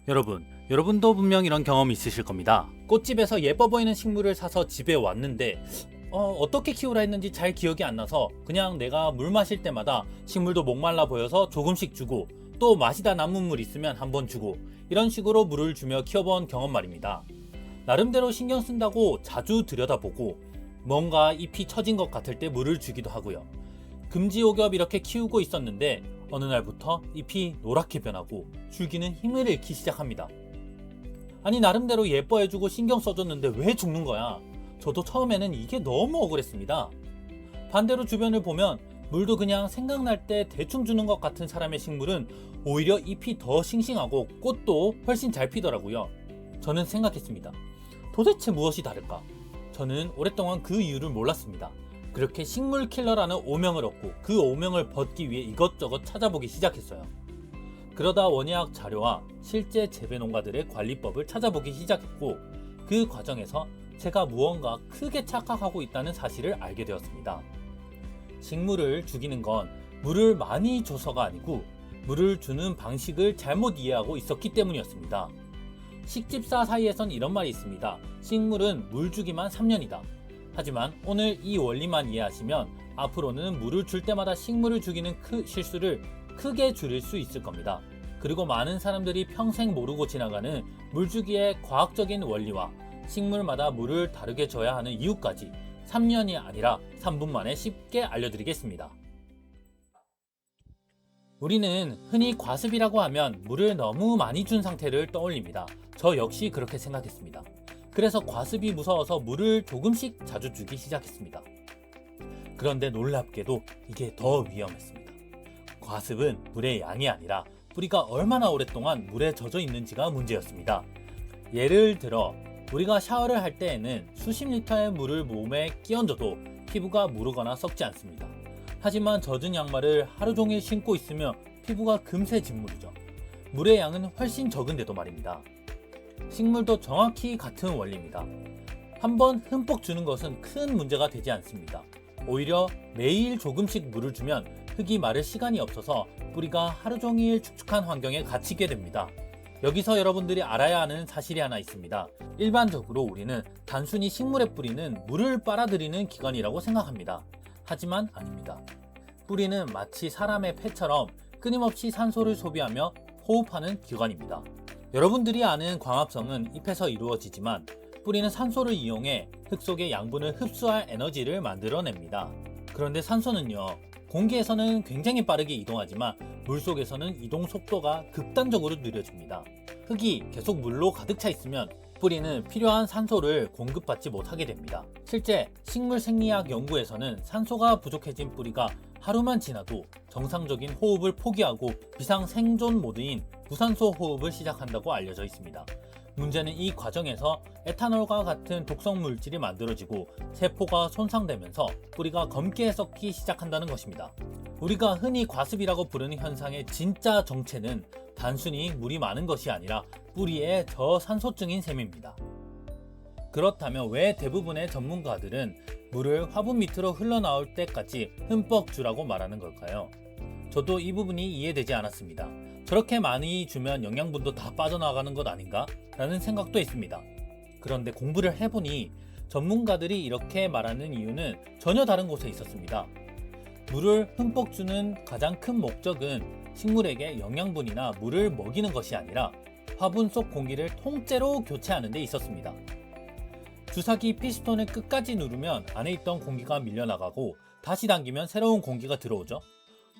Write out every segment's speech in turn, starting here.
여러분도 분명 이런 경험이 있으실 겁니다. 꽃집에서 예뻐 보이는 식물을 사서 집에 왔는데 어떻게 키우라 했는지 잘 기억이 안 나서 그냥 내가 물 마실 때마다 식물도 목말라 보여서 조금씩 주고 또 마시다 남은 물 있으면 한번 주고 이런 식으로 물을 주며 키워본 경험 말입니다. 나름대로 신경 쓴다고 자주 들여다보고 뭔가 잎이 처진 것 같을 때 물을 주기도 하고요. 금지오겹 이렇게 키우고 있었는데 어느 날부터 잎이 노랗게 변하고 줄기는 힘을 잃기 시작합니다. 아니 나름대로 예뻐해주고 신경 써줬는데 왜 죽는 거야? 저도 처음에는 이게 너무 억울했습니다. 반대로 주변을 보면 물도 그냥 생각날 때 대충 주는 것 같은 사람의 식물은 오히려 잎이 더 싱싱하고 꽃도 훨씬 잘 피더라고요. 저는 생각했습니다. 도대체 무엇이 다를까? 저는 오랫동안 그 이유를 몰랐습니다. 그렇게 식물 킬러라는 오명을 얻고 그 오명을 벗기 위해 이것저것 찾아보기 시작했어요. 그러다 원예학 자료와 실제 재배 농가들의 관리법을 찾아보기 시작했고 그 과정에서 제가 무언가 크게 착각하고 있다는 사실을 알게 되었습니다. 식물을 죽이는 건 물을 많이 줘서가 아니고 물을 주는 방식을 잘못 이해하고 있었기 때문이었습니다. 식집사 사이에선 이런 말이 있습니다. 식물은 물 주기만 3년이다. 하지만 오늘 이 원리만 이해하시면 앞으로는 물을 줄 때마다 식물을 죽이는 실수를 크게 줄일 수 있을 겁니다. 그리고 많은 사람들이 평생 모르고 지나가는 물주기의 과학적인 원리와 식물마다 물을 다르게 줘야 하는 이유까지 3년이 아니라 3분 만에 쉽게 알려드리겠습니다. 우리는 흔히 과습이라고 하면 물을 너무 많이 준 상태를 떠올립니다. 저 역시 그렇게 생각했습니다. 그래서 과습이 무서워서 물을 조금씩 자주 주기 시작했습니다. 그런데 놀랍게도 이게 더 위험했습니다. 과습은 물의 양이 아니라 뿌리가 얼마나 오랫동안 물에 젖어 있는지가 문제였습니다. 예를 들어 우리가 샤워를 할 때에는 수십 리터의 물을 몸에 끼얹어도 피부가 무르거나 썩지 않습니다. 하지만 젖은 양말을 하루 종일 신고 있으면 피부가 금세 짓무르죠. 물의 양은 훨씬 적은데도 말입니다. 식물도 정확히 같은 원리입니다. 한번 흠뻑 주는 것은 큰 문제가 되지 않습니다. 오히려 매일 조금씩 물을 주면 흙이 마를 시간이 없어서 뿌리가 하루 종일 축축한 환경에 갇히게 됩니다. 여기서 여러분들이 알아야 하는 사실이 하나 있습니다. 일반적으로 우리는 단순히 식물의 뿌리는 물을 빨아들이는 기관이라고 생각합니다. 하지만 아닙니다. 뿌리는 마치 사람의 폐처럼 끊임없이 산소를 소비하며 호흡하는 기관입니다. 여러분들이 아는 광합성은 잎에서 이루어지지만 뿌리는 산소를 이용해 흙 속의 양분을 흡수할 에너지를 만들어냅니다. 그런데 산소는요, 공기에서는 굉장히 빠르게 이동하지만 물속에서는 이동 속도가 극단적으로 느려집니다. 흙이 계속 물로 가득 차 있으면 뿌리는 필요한 산소를 공급받지 못하게 됩니다. 실제 식물 생리학 연구에서는 산소가 부족해진 뿌리가 하루만 지나도 정상적인 호흡을 포기하고 비상 생존 모드인 무산소 호흡을 시작한다고 알려져 있습니다. 문제는 이 과정에서 에탄올과 같은 독성 물질이 만들어지고 세포가 손상되면서 뿌리가 검게 썩기 시작한다는 것입니다. 우리가 흔히 과습이라고 부르는 현상의 진짜 정체는 단순히 물이 많은 것이 아니라 뿌리의 저산소증인 셈입니다. 그렇다면 왜 대부분의 전문가들은 물을 화분 밑으로 흘러나올 때까지 흠뻑 주라고 말하는 걸까요? 저도 이 부분이 이해되지 않았습니다. 저렇게 많이 주면 영양분도 다 빠져나가는 것 아닌가? 라는 생각도 했습니다. 그런데 공부를 해보니 전문가들이 이렇게 말하는 이유는 전혀 다른 곳에 있었습니다. 물을 흠뻑 주는 가장 큰 목적은 식물에게 영양분이나 물을 먹이는 것이 아니라 화분 속 공기를 통째로 교체하는 데 있었습니다. 주사기 피스톤을 끝까지 누르면 안에 있던 공기가 밀려나가고 다시 당기면 새로운 공기가 들어오죠.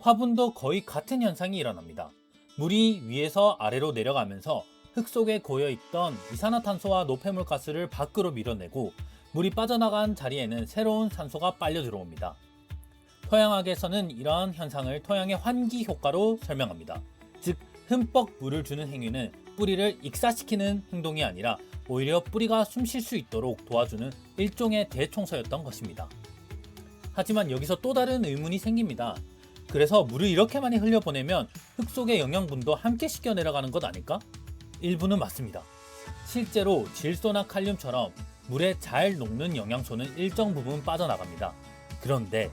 화분도 거의 같은 현상이 일어납니다. 물이 위에서 아래로 내려가면서 흙 속에 고여있던 이산화탄소와 노폐물가스를 밖으로 밀어내고 물이 빠져나간 자리에는 새로운 산소가 빨려 들어옵니다. 토양학에서는 이러한 현상을 토양의 환기 효과로 설명합니다. 즉, 흠뻑 물을 주는 행위는 뿌리를 익사시키는 행동이 아니라 오히려 뿌리가 숨 쉴 수 있도록 도와주는 일종의 대청소였던 것입니다. 하지만 여기서 또 다른 의문이 생깁니다. 그래서 물을 이렇게 많이 흘려보내면 흙 속의 영양분도 함께 씻겨 내려가는 것 아닐까? 일부는 맞습니다. 실제로 질소나 칼륨처럼 물에 잘 녹는 영양소는 일정 부분 빠져나갑니다. 그런데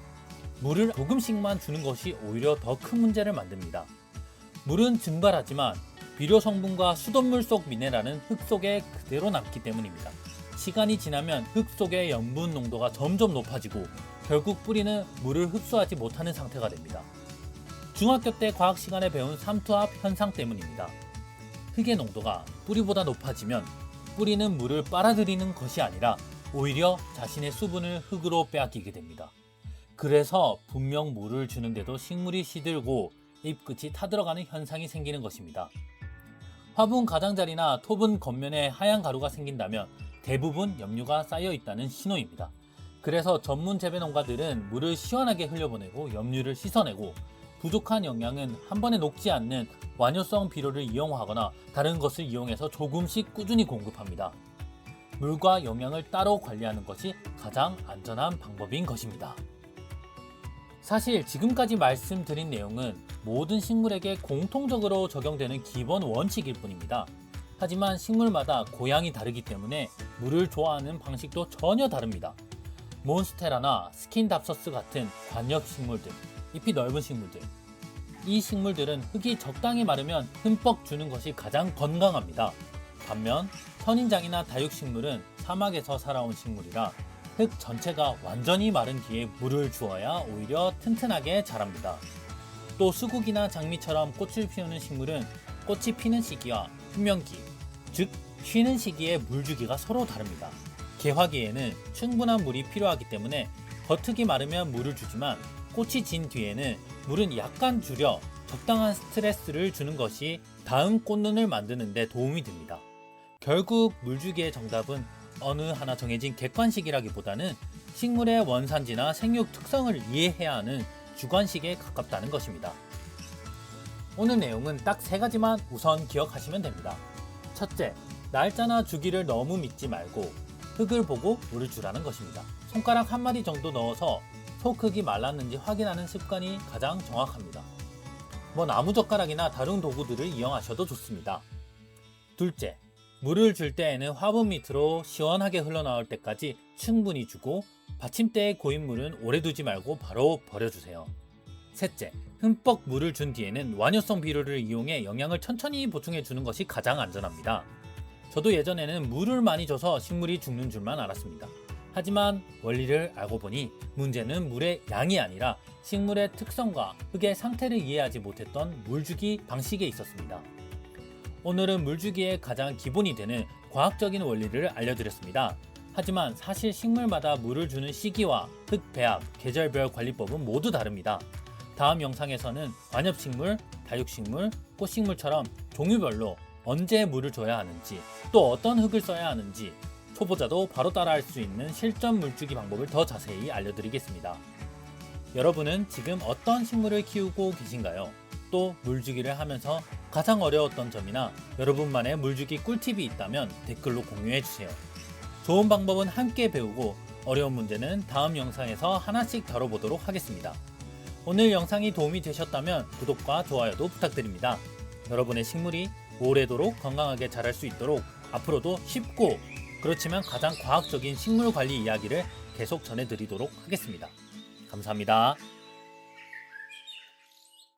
물을 조금씩만 주는 것이 오히려 더 큰 문제를 만듭니다. 물은 증발하지만 비료 성분과 수돗물 속 미네랄은 흙 속에 그대로 남기 때문입니다. 시간이 지나면 흙 속의 염분 농도가 점점 높아지고 결국 뿌리는 물을 흡수하지 못하는 상태가 됩니다. 중학교 때 과학 시간에 배운 삼투압 현상 때문입니다. 흙의 농도가 뿌리보다 높아지면 뿌리는 물을 빨아들이는 것이 아니라 오히려 자신의 수분을 흙으로 빼앗기게 됩니다. 그래서 분명 물을 주는데도 식물이 시들고 잎끝이 타들어가는 현상이 생기는 것입니다. 화분 가장자리나 토분 겉면에 하얀 가루가 생긴다면 대부분 염류가 쌓여 있다는 신호입니다. 그래서 전문 재배 농가들은 물을 시원하게 흘려보내고 염류를 씻어내고 부족한 영양은 한 번에 녹지 않는 완효성 비료를 이용하거나 다른 것을 이용해서 조금씩 꾸준히 공급합니다. 물과 영양을 따로 관리하는 것이 가장 안전한 방법인 것입니다. 사실 지금까지 말씀드린 내용은 모든 식물에게 공통적으로 적용되는 기본 원칙일 뿐입니다. 하지만 식물마다 고양이 다르기 때문에 물을 좋아하는 방식도 전혀 다릅니다. 몬스테라나 스킨답서스 같은 관엽 식물들, 잎이 넓은 식물들, 이 식물들은 흙이 적당히 마르면 흠뻑 주는 것이 가장 건강합니다. 반면 선인장이나 다육식물은 사막에서 살아온 식물이라 흙 전체가 완전히 마른 뒤에 물을 주어야 오히려 튼튼하게 자랍니다. 또 수국이나 장미처럼 꽃을 피우는 식물은 꽃이 피는 시기와 수명기, 즉 쉬는 시기에 물 주기가 서로 다릅니다. 개화기에는 충분한 물이 필요하기 때문에 겉흙이 마르면 물을 주지만 꽃이 진 뒤에는 물은 약간 줄여 적당한 스트레스를 주는 것이 다음 꽃눈을 만드는 데 도움이 됩니다. 결국 물주기의 정답은 어느 하나 정해진 객관식이라기보다는 식물의 원산지나 생육 특성을 이해해야 하는 주관식에 가깝다는 것입니다. 오늘 내용은 딱 3가지만 우선 기억하시면 됩니다. 첫째, 날짜나 주기를 너무 믿지 말고 흙을 보고 물을 주라는 것입니다. 손가락 한 마디 정도 넣어서 속 흙이 말랐는지 확인하는 습관이 가장 정확합니다. 나무젓가락이나 다른 도구들을 이용하셔도 좋습니다. 둘째, 물을 줄 때에는 화분 밑으로 시원하게 흘러나올 때까지 충분히 주고 받침대에 고인 물은 오래 두지 말고 바로 버려주세요. 셋째, 흠뻑 물을 준 뒤에는 완효성 비료를 이용해 영양을 천천히 보충해 주는 것이 가장 안전합니다. 저도 예전에는 물을 많이 줘서 식물이 죽는 줄만 알았습니다. 하지만 원리를 알고 보니 문제는 물의 양이 아니라 식물의 특성과 흙의 상태를 이해하지 못했던 물주기 방식에 있었습니다. 오늘은 물주기의 가장 기본이 되는 과학적인 원리를 알려드렸습니다. 하지만 사실 식물마다 물을 주는 시기와 흙 배합, 계절별 관리법은 모두 다릅니다. 다음 영상에서는 관엽식물, 다육식물, 꽃식물처럼 종류별로 언제 물을 줘야 하는지, 또 어떤 흙을 써야 하는지 초보자도 바로 따라할 수 있는 실전 물주기 방법을 더 자세히 알려드리겠습니다. 여러분은 지금 어떤 식물을 키우고 계신가요? 또 물주기를 하면서 가장 어려웠던 점이나 여러분만의 물주기 꿀팁이 있다면 댓글로 공유해주세요. 좋은 방법은 함께 배우고 어려운 문제는 다음 영상에서 하나씩 다뤄보도록 하겠습니다. 오늘 영상이 도움이 되셨다면 구독과 좋아요도 부탁드립니다. 여러분의 식물이 오래도록 건강하게 자랄 수 있도록 앞으로도 쉽고 그렇지만 가장 과학적인 식물 관리 이야기를 계속 전해드리도록 하겠습니다. 감사합니다.